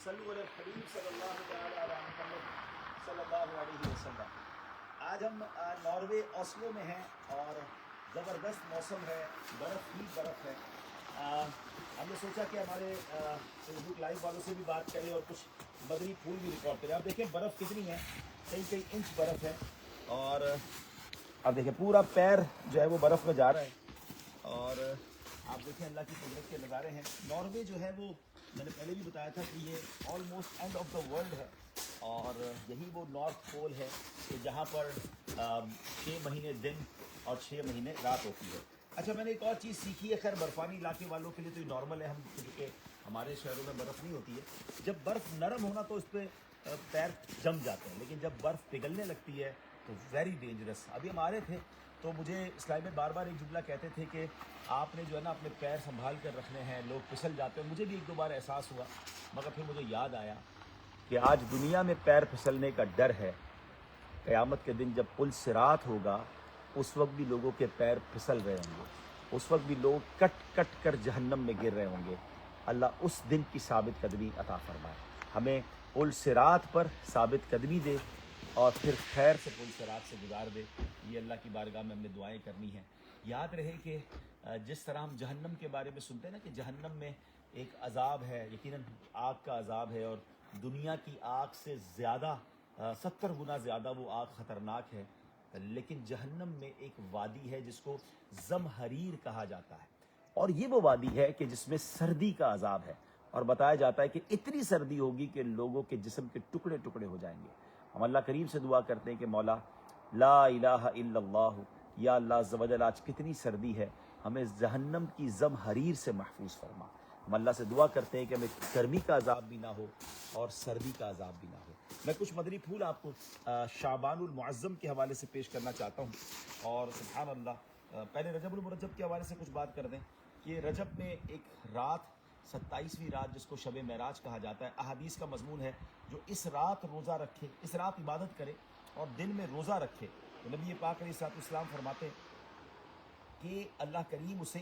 صلو علی الحبیب صلی اللہ تعالی علی محمد صلی اللہ علیہ وسلم۔ آج ہم ناروے اوسلو میں ہیں اور زبردست موسم ہے، برف ہی برف ہے۔ ہم نے سوچا کہ ہمارے فیس بک لائیو والوں سے بھی بات کریں اور کچھ بدری پھول بھی ریکارڈ کریں۔ آپ دیکھیں برف کتنی ہے، کئی کئی انچ برف ہے، اور اب دیکھیں پورا پیر جو ہے وہ برف میں جا رہا ہے، اور آپ دیکھیں اللہ کی قدرت کے نظارے ہیں۔ ناروے جو ہے وہ میں نے پہلے بھی بتایا تھا کہ یہ almost end of the world ہے، اور یہی وہ نارتھ پول ہے کہ جہاں پر 6 مہینے دن اور 6 مہینے رات ہوتی ہے۔ اچھا، میں نے ایک اور چیز سیکھی ہے، خیر برفانی علاقے والوں کے لیے تو یہ نارمل ہے، ہم کیونکہ ہمارے شہروں میں برف نہیں ہوتی ہے۔ جب برف نرم ہونا تو اس پہ پیر جم جاتے ہیں، لیکن جب برف پگھلنے لگتی ہے تو ویری ڈینجرس۔ ابھی ہم آ رہے تھے تو مجھے اسلائی میں بار بار ایک جملہ کہتے تھے کہ آپ نے جو ہے نا اپنے پیر سنبھال کر رکھنے ہیں، لوگ پھسل جاتے ہیں۔ مجھے بھی ایک دو بار احساس ہوا، مگر پھر مجھے یاد آیا کہ آج دنیا میں پیر پھسلنے کا ڈر ہے۔ قیامت کے دن جب پل صراط ہوگا اس وقت بھی لوگوں کے پیر پھسل رہے ہوں گے، اس وقت بھی لوگ کٹ کٹ کر جہنم میں گر رہے ہوں گے۔ اللہ اس دن کی ثابت قدمی عطا فرمائے، ہمیں پل صراط پر ثابت قدمی دے اور پھر خیر سے پل صراط سے گزار دے۔ یہ اللہ کی بارگاہ میں ہم نے دعائیں کرنی ہیں۔ یاد رہے کہ جس طرح ہم جہنم کے بارے میں سنتے ہیں نا کہ جہنم میں ایک عذاب ہے، یقیناً آگ کا عذاب ہے، اور دنیا کی آگ سے زیادہ 70 گنا زیادہ وہ آگ خطرناک ہے، لیکن جہنم میں ایک وادی ہے جس کو زمہریر کہا جاتا ہے، اور یہ وہ وادی ہے کہ جس میں سردی کا عذاب ہے، اور بتایا جاتا ہے کہ اتنی سردی ہوگی کہ لوگوں کے جسم کے ٹکڑے ٹکڑے ہو جائیں گے۔ ہم اللہ کریم سے دعا کرتے ہیں کہ مولا لا الہ الا اللہ، یا اللہ عز و جل آج کتنی سردی ہے، ہمیں جہنم کی زمہریر سے محفوظ فرما۔ ہم اللہ سے دعا کرتے ہیں کہ ہمیں گرمی کا عذاب بھی نہ ہو اور سردی کا عذاب بھی نہ ہو۔ میں کچھ مدری پھول آپ کو شعبان المعظم کے حوالے سے پیش کرنا چاہتا ہوں، اور سبحان اللہ پہلے رجب المرجب کے حوالے سے کچھ بات کر دیں کہ رجب میں ایک رات 27ویں رات جس کو شب معراج کہا جاتا ہے، احادیث کا مضمون ہے جو اس رات روزہ رکھے، اس رات عبادت کرے اور دن میں روزہ رکھے، تو نبی پاک علیہ السلام فرماتے ہیں کہ اللہ کریم اسے،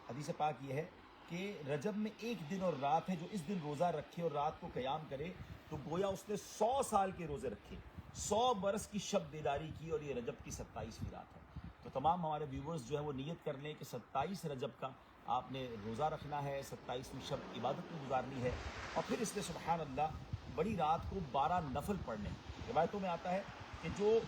حدیث پاک یہ ہے کہ رجب میں ایک دن اور رات ہے، جو اس دن روزہ رکھے اور رات کو قیام کرے تو گویا اس نے 100 سال کے روزے رکھے، 100 برس کی شب بیداری کی، اور یہ رجب کی 27ویں رات ہے۔ تو تمام ہمارے ویورز جو ہیں وہ نیت کر لیں کہ 27 رجب کا آپ نے روزہ رکھنا ہے، 27ویں شب عبادت میں گزارنی ہے، اور پھر اس نے سبحان اللہ بڑی رات کو 12 نفل پڑھنے۔ روایتوں میں آتا ہے کہ جو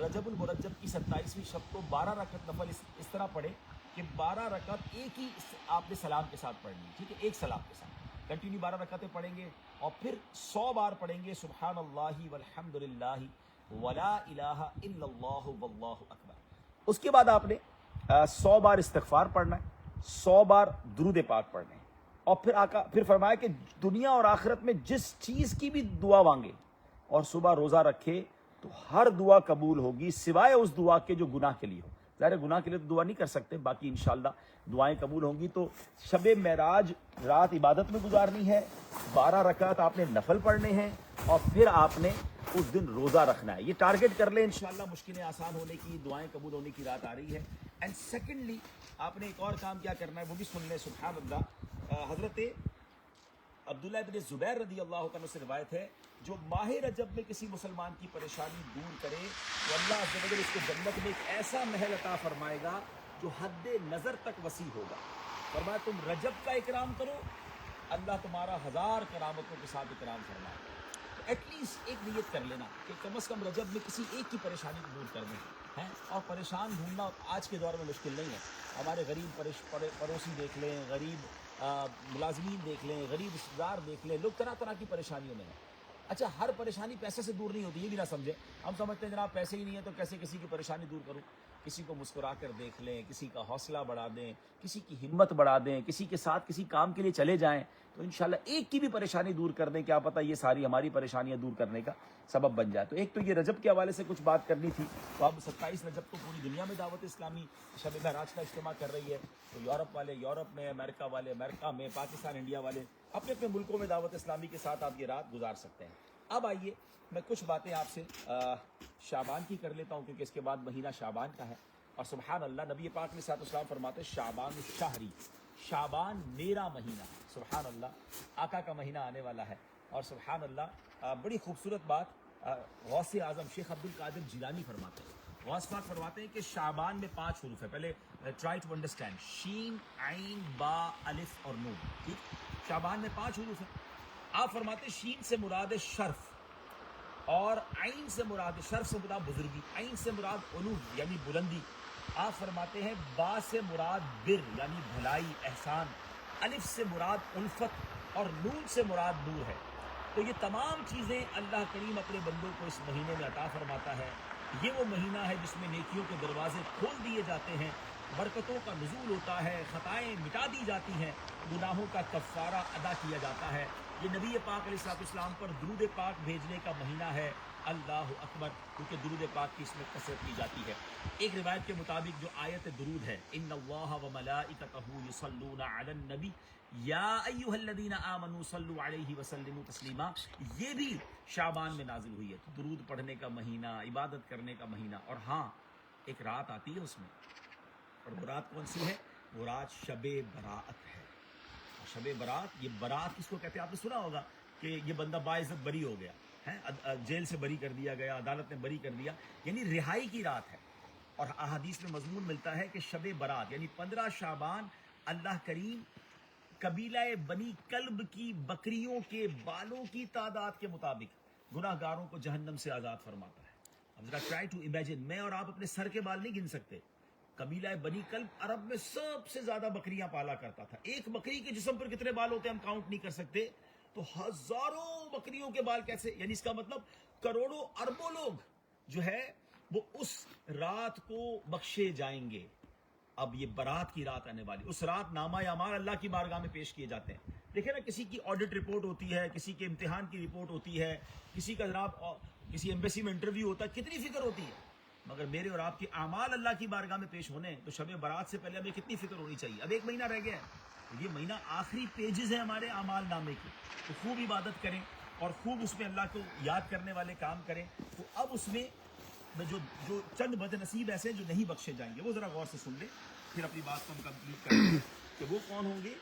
رجب المرجب کی 27ویں شب کو 12 رکعت نفل اس طرح پڑھے کہ 12 رکعت ایک ہی آپ نے سلام کے ساتھ پڑھنی، ٹھیک ہے، ایک سلام کے ساتھ کنٹینیو 12 رکعتیں پڑھیں گے، اور پھر 100 بار پڑھیں گے سبحان اللہ والحمد للہ ولا الہ الا اللہ واللہ اکبر۔ اس کے بعد آپ نے 100 بار استغفار پڑھنا ہے، 100 بار درود پاک پڑھنا ہے، اور پھر آقا پھر فرمایا کہ دنیا اور آخرت میں جس چیز کی بھی دعا مانگے اور صبح روزہ رکھے تو ہر دعا قبول ہوگی سوائے اس دعا کے جو گناہ کے لیے ہو۔ ظاہر گناہ کے لیے تو دعا نہیں کر سکتے، باقی انشاءاللہ دعائیں قبول ہوں گی۔ تو شب معراج رات عبادت میں گزارنی ہے، 12 رکعت آپ نے نفل پڑھنے ہیں، اور پھر آپ نے اس دن روزہ رکھنا ہے۔ یہ ٹارگٹ کر لیں، انشاءاللہ مشکلیں آسان ہونے کی، دعائیں قبول ہونے کی رات آ رہی ہے۔ اینڈ سیکنڈلی آپ نے ایک اور کام کیا کرنا ہے وہ بھی سن لیں، سبحان اللہ۔ حضرت عبداللہ بن زبیر رضی اللہ عنہ سے روایت ہے، جو ماہ رجب میں کسی مسلمان کی پریشانی دور کرے تو اللہ عز و جل اس کو جنت میں ایک ایسا محل عطا فرمائے گا جو حد نظر تک وسیع ہوگا۔ فرمایا تم رجب کا اکرام کرو، اللہ تمہارا 1000 کرامتوں کے ساتھ اکرام فرمائے گا۔ تو ایٹ لیسٹ ایک نیت کر لینا کہ کم از کم رجب میں کسی ایک کی پریشانی کو دور کر دیں ہیں، اور پریشان ڈھونڈنا آج کے دور میں مشکل نہیں ہے۔ ہمارے غریب پڑوسی دیکھ لیں، غریب ملازمین دیکھ لیں، غریب رشتہ دار دیکھ لیں، لوگ طرح طرح کی پریشانیوں میں ہیں۔ اچھا، ہر پریشانی پیسے سے دور نہیں ہوتی، یہ بھی نہ سمجھیں۔ ہم سمجھتے ہیں جناب پیسے ہی نہیں ہے تو کیسے کسی کی پریشانی دور کروں۔ کسی کو مسکرا کر دیکھ لیں، کسی کا حوصلہ بڑھا دیں، کسی کی ہمت بڑھا دیں، کسی کے ساتھ کسی کام کے لیے چلے جائیں تو انشاءاللہ ایک کی بھی پریشانی دور کر دیں، کیا پتہ یہ ساری ہماری پریشانیاں دور کرنے کا سبب بن جائے۔ تو ایک تو یہ رجب کے حوالے سے کچھ بات کرنی تھی۔ تو اب 27 رجب کو پوری دنیا میں دعوت اسلامی شب معراج کا اجتماع کر رہی ہے، تو یورپ والے یورپ میں، امریکہ والے امریکہ میں، پاکستان انڈیا والے اپنے اپنے ملکوں میں دعوت اسلامی کے ساتھ آپ یہ رات گزار سکتے ہیں۔ اب آئیے میں کچھ باتیں آپ سے شعبان کی کر لیتا ہوں، کیونکہ اس کے بعد مہینہ شعبان کا ہے، اور سبحان اللہ نبی پاک نے صلی اللہ علیہ وسلم فرماتے شعبان الشہری، شعبان میرا مہینہ، سبحان اللہ، آقا کا مہینہ آنے والا ہے۔ اور سبحان اللہ بڑی خوبصورت بات غوث اعظم شیخ عبد القادر جیلانی فرماتے ہیں. غوث پاک فرماتے ہیں کہ شعبان میں 5 حروف ہے. پہلے ٹرائی ٹو انڈرسٹینڈ, شین, عین, با, الف اور نون. ٹھیک, شعبان میں 5 حروف ہیں. آپ فرماتے ہیں شین سے مراد شرف, اور عین سے مراد, شرف سے مراد بزرگی, عین سے مراد علو یعنی بلندی. آپ فرماتے ہیں با سے مراد بر یعنی بھلائی, احسان, الف سے مراد الفت اور نون سے مراد نور ہے. تو یہ تمام چیزیں اللہ کریم اپنے بندوں کو اس مہینے میں عطا فرماتا ہے. یہ وہ مہینہ ہے جس میں نیکیوں کے دروازے کھول دیے جاتے ہیں, برکتوں کا نزول ہوتا ہے, خطائیں مٹا دی جاتی ہیں, گناہوں کا کفارہ ادا کیا جاتا ہے. یہ نبی پاک علیہ الصلوۃ والسلام پر درود پاک بھیجنے کا مہینہ ہے. اللہ اکبر, کیونکہ درود پاک کی اس میں کثرت کی جاتی ہے. ایک روایت کے مطابق جو آیت درود ہے, ان اللہ وملائکتہ یصلون علی النبی یا ایھا الذین آمنوا صلوا علیہ وسلموا تسلیما, یہ بھی شعبان میں نازل ہوئی ہے. درود پڑھنے کا مہینہ, عبادت کرنے کا مہینہ. اور ہاں, ایک رات آتی ہے اس میں, اور وہ رات کون سی ہے؟ وہ رات شب برات ہے. شب برات, یہ برات کس کو کہتے ہیں آپ نے سنا ہوگا کہ یہ بندہ باعزت بری ہو گیا ہے, جیل سے بری کر دیا گیا, عدالت نے بری کر دیا, یعنی رہائی کی رات ہے. اور احادیث میں مضمون ملتا ہے کہ شب برات یعنی 15 شعبان اللہ کریم قبیلہ بنی کلب کی بکریوں کے بالوں کی تعداد کے مطابق گناہ گاروں کو جہنم سے آزاد فرماتا ہے. اب ذرا ٹرائی ٹو امیجن, میں اور آپ اپنے سر کے بال نہیں گن سکتے. قبیلہ بنی کلب عرب میں سب سے زیادہ بکریاں پالا کرتا تھا. ایک بکری کے جسم پر کتنے بال ہوتے ہیں ہم کاؤنٹ نہیں کر سکتے, تو ہزاروں بکریوں کے بال کیسے, یعنی اس کا مطلب کروڑوں اربوں لوگ جو ہے وہ اس رات کو بخشے جائیں گے. اب یہ برات کی رات آنے والی, اس رات نامہ اعمال اللہ کی بارگاہ میں پیش کیے جاتے ہیں. دیکھیں نا, کسی کی آڈٹ رپورٹ ہوتی ہے, کسی کے امتحان کی رپورٹ ہوتی ہے, کسی کا جناب کسی ایمبیسی میں انٹرویو ہوتا ہے, کتنی فکر ہوتی ہے. مگر میرے اور آپ کے اعمال اللہ کی بارگاہ میں پیش ہونے, تو شب برات سے پہلے ہمیں کتنی فکر ہونی چاہیے. اب 1 مہینہ رہ گیا ہے, تو یہ مہینہ آخری پیجز ہے ہمارے اعمال نامے کی, تو خوب عبادت کریں اور خوب اس میں اللہ کو یاد کرنے والے کام کریں. تو اب اس میں جو چند بد نصیب ایسے ہیں جو نہیں بخشے جائیں گے, وہ ذرا غور سے سن لیں, پھر اپنی بات کو ہم کمپلیٹ کریں گے کہ وہ کون ہوں گے.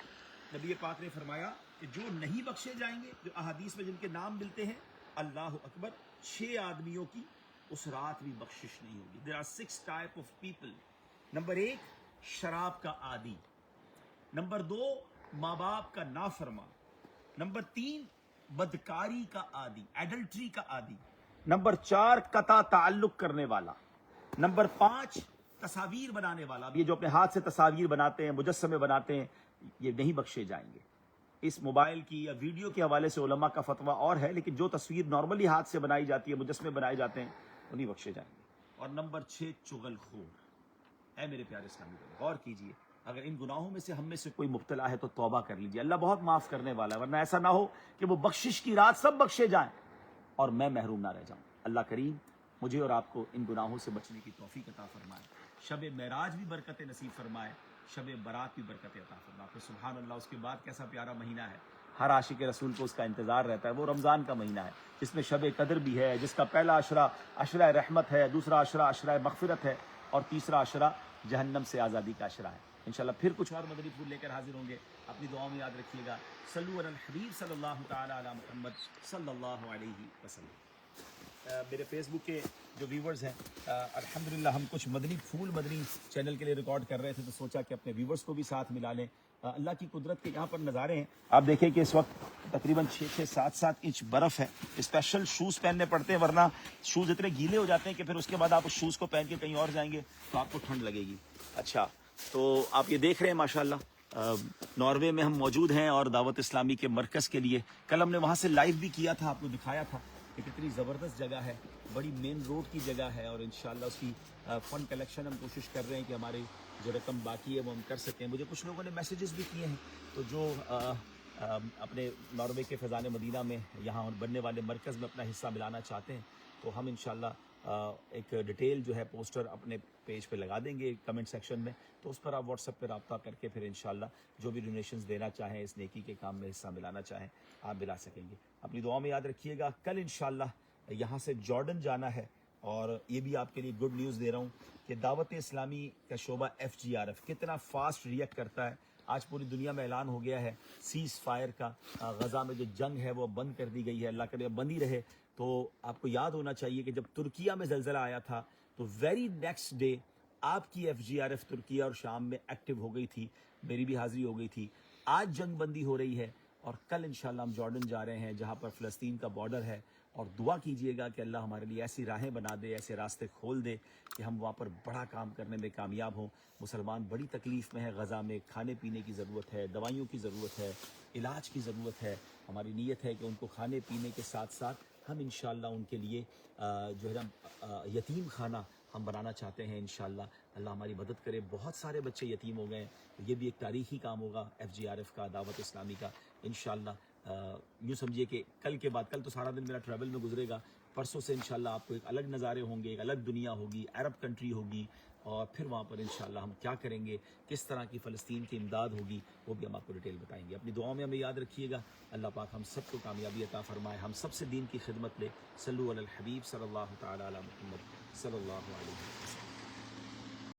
نبی پاک نے فرمایا کہ جو نہیں بخشے جائیں گے, جو احادیث میں جن کے نام ملتے ہیں, اللہ اکبر, 6 آدمیوں کی اس رات بھی بخشش نہیں ہوگی. There are 6 type of people. Number 1, شراب کا عادی. نمبر 2, ماں باپ کا نافرمان. نمبر 3, بدکاری کا عادی, ایڈلٹری کا عادی. نمبر 4, قطع تعلق کرنے والا. نمبر 5, تصاویر بنانے والا. اب یہ جو اپنے ہاتھ سے تصاویر بناتے ہیں, مجسمے بناتے ہیں, یہ نہیں بخشے جائیں گے. اس موبائل کی یا ویڈیو کے حوالے سے علماء کا فتویٰ اور ہے, لیکن جو تصویر نارملی ہاتھ سے بنائی جاتی ہے, مجسمے بنائے جاتے ہیں, وہ نہیں بخشے جائیں گے. اور نمبر 6, چغل خور. اے میرے پیارے اسلامی بھائی, غور کیجئے, اگر ان گناہوں میں سے ہم میں سے کوئی مبتلا ہے تو توبہ کر لیجئے, اللہ بہت معاف کرنے والا ہے. ورنہ ایسا نہ ہو کہ وہ بخشش کی رات سب بخشے جائیں اور میں محروم نہ رہ جاؤں. اللہ کریم مجھے اور آپ کو ان گناہوں سے بچنے کی توفیق عطا فرمائے. شب معراج بھی برکت نصیب فرمائے, شب برات بھی برکت عطا فرمائے. پھر سبحان اللہ, اس کے بعد کیسا پیارا مہینہ ہے, ہر عاشق رسول کو اس کا انتظار رہتا ہے. وہ رمضان کا مہینہ ہے جس میں شب قدر بھی ہے, جس کا پہلا عشرہ عشرہ رحمت ہے, دوسرا عشرہ عشرہ مغفرت ہے, اور تیسرا عشرہ جہنم سے آزادی کا عشرہ ہے. انشاءاللہ پھر کچھ اور مدنی پھول لے کر حاضر ہوں گے. اپنی دعاؤں میں یاد رکھیے گا, صلو علی الحبیب صلی اللہ تعالی علی محمد صلی اللہ علیہ وسلم. میرے فیس بک کے جو ویورز ہیں, الحمدللہ ہم کچھ مدنی پھول مدنی چینل کے لیے ریکارڈ کر رہے تھے, تو سوچا کہ اپنے ویورز کو بھی ساتھ ملا لیں. اللہ کی قدرت کے یہاں پر نظارے ہیں. آپ دیکھیں کہ اس وقت تقریباً 6-7 انچ برف ہے. اسپیشل شوز پہننے پڑتے ہیں, ورنہ شوز اتنے گیلے ہو جاتے ہیں کہ پھر اس کے بعد آپ اس شوز کو پہن کے کہیں اور جائیں گے تو آپ کو ٹھنڈ لگے گی. اچھا, تو آپ یہ دیکھ رہے ہیں ماشاءاللہ ناروے میں ہم موجود ہیں, اور دعوت اسلامی کے مرکز کے لیے کل ہم نے وہاں سے لائیو بھی کیا تھا, آپ کو دکھایا تھا کہ کتنی زبردست جگہ ہے, بڑی مین روڈ کی جگہ ہے. اور انشاءاللہ اس کی فنڈ کلیکشن ہم کوشش کر رہے ہیں کہ ہماری جو رقم باقی ہے وہ ہم کر سکیں. مجھے کچھ لوگوں نے میسیجز بھی کیے ہیں, تو جو اپنے ناروے کے فیضان مدینہ میں یہاں بننے والے مرکز میں اپنا حصہ ملانا چاہتے ہیں, تو ہم انشاءاللہ ایک ڈیٹیل جو ہے پوسٹر اپنے پیج پہ لگا دیں گے کمنٹ سیکشن میں, تو اس پر آپ واٹس ایپ پہ رابطہ کر کے پھر انشاءاللہ جو بھی ڈونیشنز دینا چاہیں, اس نیکی کے کام میں حصہ ملانا چاہیں, آپ ملا سکیں گے. اپنی دعاؤں میں یاد رکھیے گا. کل انشاءاللہ یہاں سے جارڈن جانا ہے, اور یہ بھی آپ کے لیے گڈ نیوز دے رہا ہوں کہ دعوت اسلامی کا شعبہ FGRF کتنا فاسٹ ریئیکٹ کرتا ہے. آج پوری دنیا میں اعلان ہو گیا ہے سیز فائر کا، غزہ میں جو جنگ ہے وہ بند کر دی گئی ہے، اللہ کرے بند ہی رہے۔ تو آپ کو یاد ہونا چاہیے کہ جب ترکیہ میں زلزلہ آیا تھا تو ویری نیکسٹ ڈے آپ کی FGRF ترکیہ اور شام میں ایکٹیو ہو گئی تھی، میری بھی حاضری ہو گئی تھی۔ آج جنگ بندی ہو رہی ہے اور کل انشاءاللہ ہم جارڈن جا رہے ہیں جہاں پر فلسطین کا بارڈر ہے، اور دعا کیجئے گا کہ اللہ ہمارے لیے ایسی راہیں بنا دے، ایسے راستے کھول دے کہ ہم وہاں پر بڑا کام کرنے میں کامیاب ہوں۔ مسلمان بڑی تکلیف میں ہے، غزہ میں کھانے پینے کی ضرورت ہے، دوائیوں کی ضرورت ہے، علاج کی ضرورت ہے۔ ہماری نیت ہے کہ ان کو کھانے پینے کے ساتھ ساتھ ہم انشاءاللہ ان کے لیے جو ہے نا یتیم خانہ ہم بنانا چاہتے ہیں انشاءاللہ۔ اللہ ہماری مدد کرے، بہت سارے بچے یتیم ہو گئے، یہ بھی ایک تاریخی کام ہوگا FGRF کا، دعوت اسلامی کا انشاءاللہ۔ یوں سمجھیے کہ کل کے بعد، کل تو سارا دن میرا ٹریول میں گزرے گا، پرسوں سے انشاءاللہ آپ کو ایک الگ نظارے ہوں گے، ایک الگ دنیا ہوگی، عرب کنٹری ہوگی، اور پھر وہاں پر انشاءاللہ ہم کیا کریں گے، کس طرح کی فلسطین کی امداد ہوگی، وہ بھی ہم آپ کو ڈیٹیل بتائیں گے۔ اپنی دعاؤں میں ہمیں یاد رکھیے گا، اللہ پاک ہم سب کو کامیابی عطا فرمائے، ہم سب سے دین کی خدمت لے۔ صلو علی الحبیب صلی اللہ تعالی علی محمد صلی اللہ علیہ وسلم۔